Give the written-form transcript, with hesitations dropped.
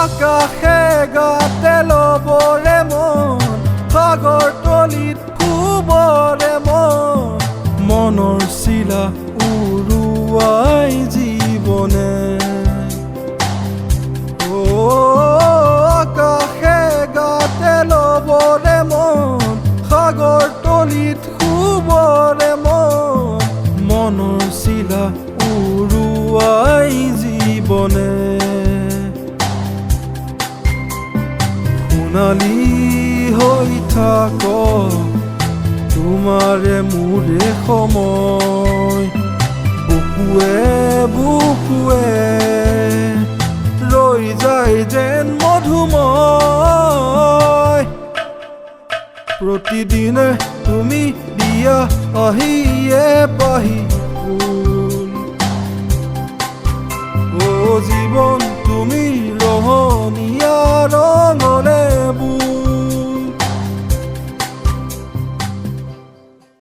আকাশে গাতে ল'বৰে মন সাগৰ তলিত শুবৰে মন মনৰ চিলা উৰুৱাই জীৱনে আকাশে গাতে ল'বৰে মন সাগৰ তলিত শুবৰে মন মনৰ চিলা উৰুৱাই জীৱনে সোণালী হৈ থাক তোমাৰে মোৰে সময় বুকুৱে বুকুৱে ৰৈ যায় যেন মধুময় প্ৰতিদিনে তুমি দিয়া আহিয়ে পাহি ফুল জীৱন